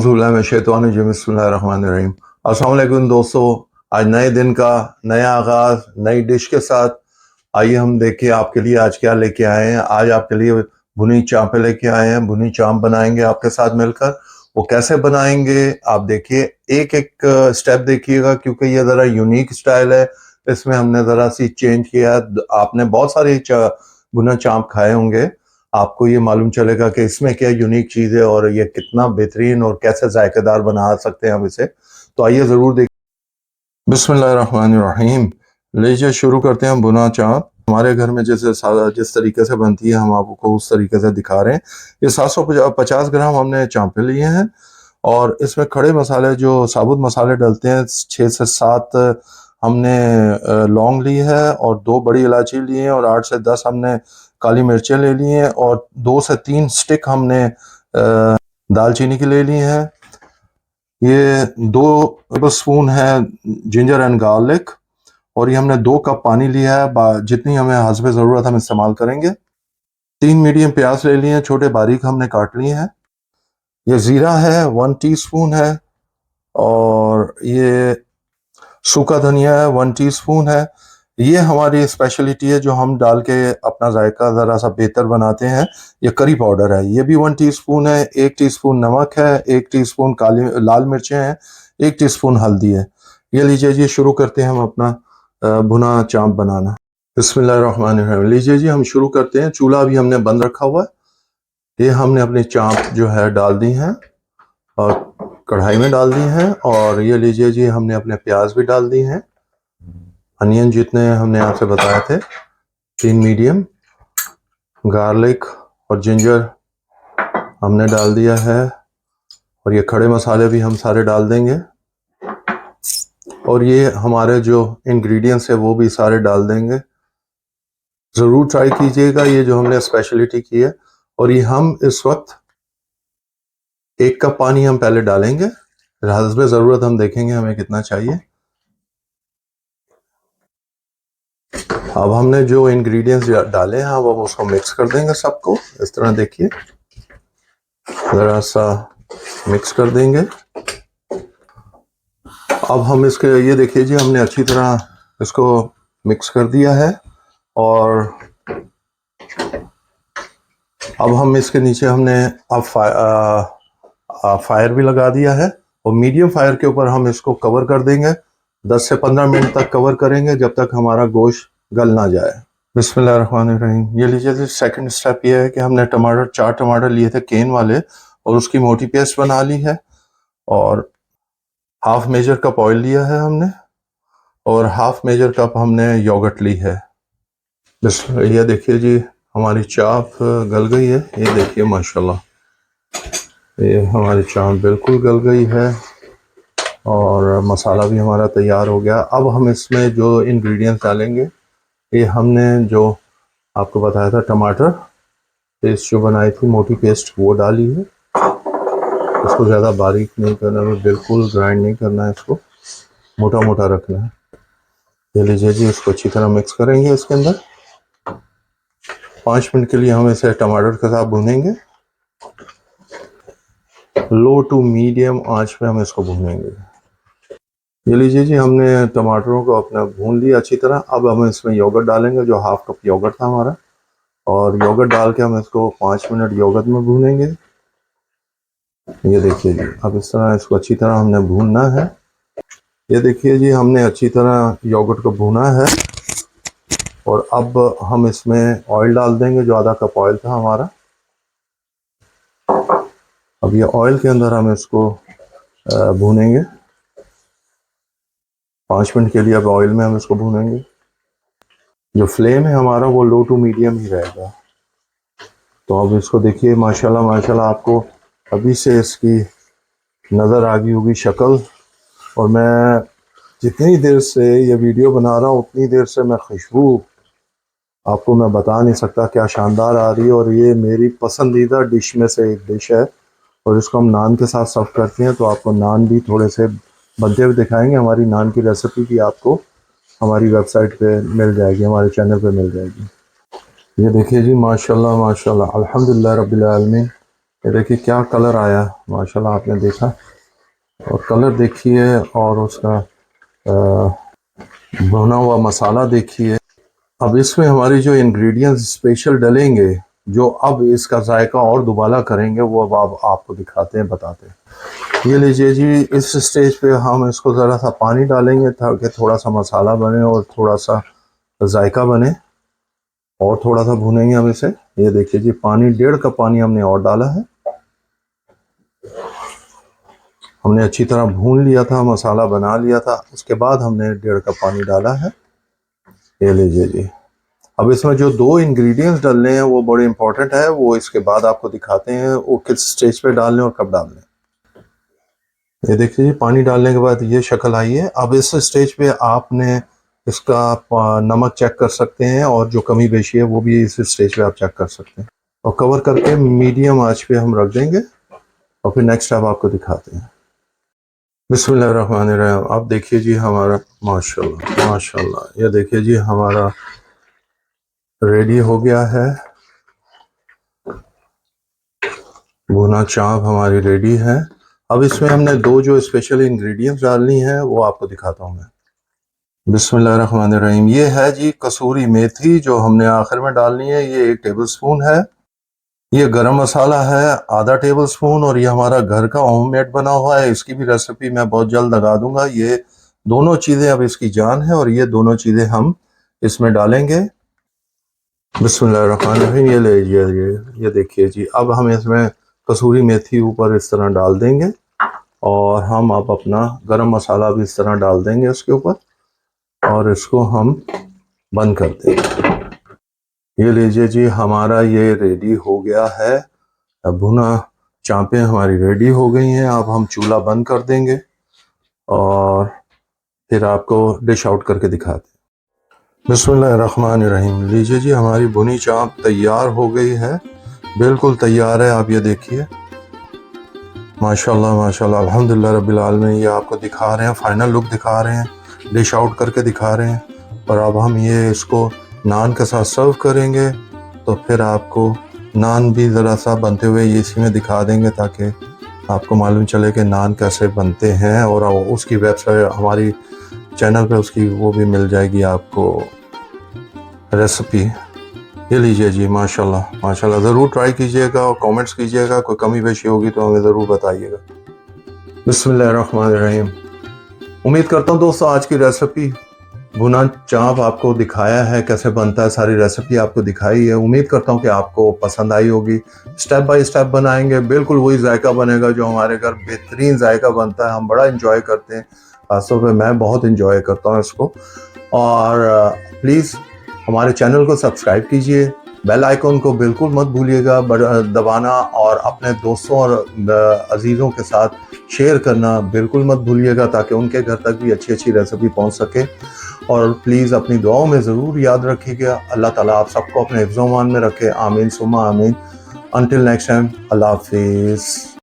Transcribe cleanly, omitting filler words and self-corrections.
बिस्मिल्लाहिर्रहमानिर्रहीम। अस्सलाम वालेकुम दोस्तों, आज नए दिन का नया आगाज़ नई डिश के साथ आइए हम देखिए आपके लिए आज क्या लेके आए हैं। आज आपके लिए भुनी चाँपें लेके आए हैं। भुनी चाँप बनाएंगे आपके साथ मिलकर। वो कैसे बनाएंगे आप देखिए, एक एक स्टेप देखिएगा क्योंकि ये ज़रा यूनिक स्टाइल है। इसमें हमने ज़रा सी चेंज किया। आपने बहुत सारे भुना चाँप खाए होंगे, आपको ये मालूम चलेगा कि इसमें क्या यूनिक चीज़ है और ये कितना बेहतरीन और कैसे जायकेदार बना सकते हैं हम इसे। तो आइए ज़रूर देख। बिस्मिल्लाहिर्रहमानिर्रहीम। लीजिए शुरू करते हैं हम भुना चाँप। हमारे घर में जिस तरीके से बनती है हम आपको उस तरीके से दिखा रहे हैं। ये 750 ग्राम हमने चाँपे लिए हैं और इसमें खड़े मसाले जो साबुत मसाले डलते हैं 6 से 7 हमने लौंग ली है और 2 बड़ी इलायची ली है और 8 से 10 हमने काली मिर्चें ले ली हैं और 2 से 3 स्टिक हमने दालचीनी की ले ली हैं। ये 2 स्पून है जिंजर एंड गार्लिक और ये हमने 2 कप पानी लिया है, जितनी हमें हस्बे ज़रूरत हम इस्तेमाल करेंगे। 3 मीडियम प्याज ले लिए हैं, छोटे बारीक हमने काट लिए हैं। ये ज़ीरा है 1 टीस्पून है और ये सूखा धनिया है 1 टीस्पून है। ये हमारी स्पेशलिटी है जो हम डाल के अपना जायका ज़रा सा बेहतर बनाते हैं। ये करी पाउडर है, ये भी 1 टीस्पून है। 1 टीस्पून नमक है, 1 टीस्पून काली लाल मिर्चें हैं, 1 टीस्पून हल्दी है। ये लीजिए जी, शुरू करते हैं हम अपना भुना चाँप बनाना। बिस्मिल्लाहिर्रहमानिर्रहीम। लीजिए जी, हम शुरू करते हैं। चूल्हा भी हमने बंद रखा हुआ है। ये हमने अपनी चाँप जो है डाल दी हैं और कढ़ाई में डाल दी हैं और ये लीजिए जी, हमने अपने प्याज भी डाल दी हैं। अनियन जितने हमने आपसे बताए थे 3 मीडियम, गार्लिक और जिंजर हमने डाल दिया है और ये खड़े मसाले भी हम सारे डाल देंगे और ये हमारे जो इंग्रेडिएंट्स है वो भी सारे डाल देंगे। ज़रूर ट्राई कीजिएगा, ये जो हमने स्पेशलिटी की है। और ये हम इस वक्त 1 कप पानी हम पहले डालेंगे, हस्बे ज़रूरत हम देखेंगे हमें कितना चाहिए। अब हमने जो इंग्रेडिएंट्स डाले हैं अब उसको मिक्स कर देंगे सबको। इस तरह देखिए, ज़रा सा मिक्स कर देंगे। अब हम इसके ये देखिए जी, हमने अच्छी तरह इसको मिक्स कर दिया है और अब हम इसके नीचे हमने अब फायर भी लगा दिया है और मीडियम फायर के ऊपर हम इसको कवर कर देंगे। 10 से 15 मिनट तक कवर करेंगे जब तक हमारा गोश्त गल ना जाए। बिस्मिल्लाहिर्रहमानिर्रहीम। ये लीजिए जी, सेकंड स्टेप ये है कि हमने 4 टमाटर लिए थे केन वाले और उसकी मोटी पेस्ट बना ली है और हाफ मेजर कप ऑयल लिया है हमने और हाफ मेजर कप हमने योगर्ट ली है। ये देखिए जी, हमारी चाप गल गई है। ये देखिए माशाल्लाह, ये हमारी चाप बिल्कुल गल गई है और मसाला भी हमारा तैयार हो गया। अब हम इसमें जो इंग्रेडिएंट्स डालेंगे, ये हमने जो आपको बताया था टमाटर पेस्ट जो बनाई थी मोटी पेस्ट, वो डाली है। इसको ज़्यादा बारीक नहीं करना है, बिल्कुल ग्राइंड नहीं करना है, इसको मोटा मोटा रखना है। ये लीजिए जी, इसको अच्छी तरह मिक्स करेंगे। इसके अंदर 5 मिनट के लिए हम इसे टमाटर के साथ भूनेंगे। लो टू मीडियम आंच पे हम इसको भूनेंगे। ये लीजिए जी, हमने टमाटरों को अपना भून लिया अच्छी तरह। अब हम इसमें योगर्ट डालेंगे, जो हाफ कप योगर्ट था हमारा, और योगर्ट डाल के हम इसको 5 मिनट योगर्ट में भूनेंगे। ये देखिए जी, अब इस तरह इसको अच्छी तरह हमने भूनना है। ये देखिए जी, हमने अच्छी तरह योगर्ट को भूना है और अब हम इसमें ऑयल डाल देंगे, जो आधा कप ऑयल था हमारा। अब ये ऑयल के अंदर हम इसको भूनेंगे 5 मिनट के लिए। अब ऑयल में हम इसको भूनेंगे। जो फ्लेम है हमारा वो लो टू मीडियम ही रहेगा। तो अब इसको देखिए, माशाल्लाह माशाल्लाह, आपको अभी से इसकी नज़र आ गई होगी शक्ल। और मैं जितनी देर से ये वीडियो बना रहा हूँ उतनी देर से मैं खुशबू आपको मैं बता नहीं सकता क्या शानदार आ रही है। और ये मेरी पसंदीदा डिश में से एक डिश है और इसको हम नान के साथ सर्व करते हैं। तो आपको नान भी थोड़े से बनते हुए दिखाएंगे। हमारी नान की रेसिपी भी आपको हमारी वेबसाइट पे मिल जाएगी, हमारे चैनल पे मिल जाएगी। ये देखिए जी, माशाल्लाह माशाल्लाह, अल्हम्दुलिल्लाह रब्बिल आलमीन, ये देखिए क्या कलर आया माशाल्लाह, आपने देखा। और कलर देखिए और उसका भुना हुआ मसाला देखिए। अब इसमें हमारी जो इंग्रेडिएंट्स स्पेशल डलेंगे, जो अब इसका जायका और दुबाला करेंगे, वो अब आपको दिखाते हैं, बताते हैं। ये लीजिए जी, इस स्टेज पे हम इसको ज़रा सा पानी डालेंगे ताकि थोड़ा सा मसाला बने और थोड़ा सा जायका बने। और थोड़ा सा भूनेंगे हम इसे। ये देखिए जी, पानी 1.5 कप पानी हमने और डाला है। हमने अच्छी तरह भून लिया था, मसाला बना लिया था, उसके बाद हमने 1.5 कप पानी डाला है। ये लीजिए जी। अब इसमें जो 2 इंग्रेडिएंट्स डालने हैं वो बड़े इंपॉर्टेंट है, वो इसके बाद आपको दिखाते हैं वो किस स्टेज पे डालने और कब डालने। ये देखिए जी, पानी डालने के बाद ये शक्ल आई है। अब इस स्टेज पे आपने इसका नमक चेक कर सकते हैं और जो कमी बेशी है वो भी इस स्टेज पे आप चेक कर सकते हैं। और कवर करके मीडियम आंच पे हम रख देंगे और फिर नेक्स्ट स्टेप आपको दिखाते हैं। बिस्मिल्लाहिर्रहमानिर्रहीम। आप देखिए जी हमारा, माशाल्लाह माशाल्लाह, ये देखिए जी हमारा रेडी हो गया है। भुना चाप हमारी रेडी है। अब इसमें हमने 2 जो स्पेशल इंग्रेडिएंट्स डालनी है वो आपको दिखाता हूँ मैं। बिस्मिल्लाहिर्रहमानिर्रहीम। ये है जी कसूरी मेथी, जो हमने आखिर में डालनी है। ये 1 टेबल स्पून है। ये गरम मसाला है आधा टेबल स्पून, और ये हमारा घर का होममेड बना हुआ है। इसकी भी रेसिपी मैं बहुत जल्द लगा दूंगा। ये दोनों चीज़ें अब इसकी जान है और ये दोनों चीज़ें हम इसमें डालेंगे। बिस्मिल्लाहिर्रहमानिर्रहीम। ये लीजिए, ये देखिए जी। अब हम इसमें कसूरी मेथी ऊपर इस तरह डाल देंगे और हम अब अपना गरम मसाला भी इस तरह डाल देंगे इसके ऊपर और इसको हम बंद कर देंगे। ये लीजिए जी, हमारा ये रेडी हो गया है। अब भुना चांपें हमारी रेडी हो गई हैं। अब हम चूल्हा बंद कर देंगे और फिर आपको डिश आउट करके दिखाते हैं। बिस्मिल्लाहिर्रहमानिर्रहीम। लीजिए जी, हमारी भुनी चांप तैयार हो गई है, बिल्कुल तैयार है। आप ये देखिए, माशाल्लाह माशाल्लाह, अल्हम्दुलिल्लाह रब्बिल आलमीन। ये आपको दिखा रहे हैं, फाइनल लुक दिखा रहे हैं, डिश आउट करके दिखा रहे हैं। और अब हम ये इसको नान के साथ सर्व करेंगे, तो फिर आपको नान भी ज़रा सा बनते हुए इसी में दिखा देंगे ताकि आपको मालूम चले कि नान कैसे बनते हैं। और उसकी वेबसाइट हमारी चैनल पे उसकी वो भी मिल जाएगी आपको रेसिपी। ये लीजिए जी, माशाल्लाह माशाल्लाह। ज़रूर ट्राई कीजिएगा और कमेंट्स कीजिएगा। कोई कमी पेशी होगी तो हमें ज़रूर बताइएगा। बिस्मिल्लाहिर्रहमानिर्रहीम। उम्मीद करता हूँ दोस्तों आज की रेसिपी भुना चाप आपको दिखाया है कैसे बनता है, सारी रेसिपी आपको दिखाई है। उम्मीद करता हूँ कि आपको पसंद आई होगी। स्टेप बाय स्टेप बनाएंगे, बिल्कुल वही जायका बनेगा जो हमारे घर बेहतरीन जायका बनता है। हम बड़ा इंजॉय करते हैं, खासतौर पे मैं बहुत इंजॉय करता हूँ इसको। और प्लीज़ हमारे चैनल को सब्सक्राइब कीजिए, बेल आइकॉन को बिल्कुल मत भूलिएगा दबाना, और अपने दोस्तों और अजीज़ों के साथ शेयर करना बिल्कुल मत भूलिएगा ताकि उनके घर तक भी अच्छी अच्छी रेसिपी पहुंच सके। और प्लीज़ अपनी दुआओं में ज़रूर याद रखिएगा। अल्लाह ताला आप सबको अपने हिफ्ज़-ओ-मान में रखे। आमीन सुम्मा आमीन। अंटिल नेक्स्ट टाइम, अल्लाह हाफिज़।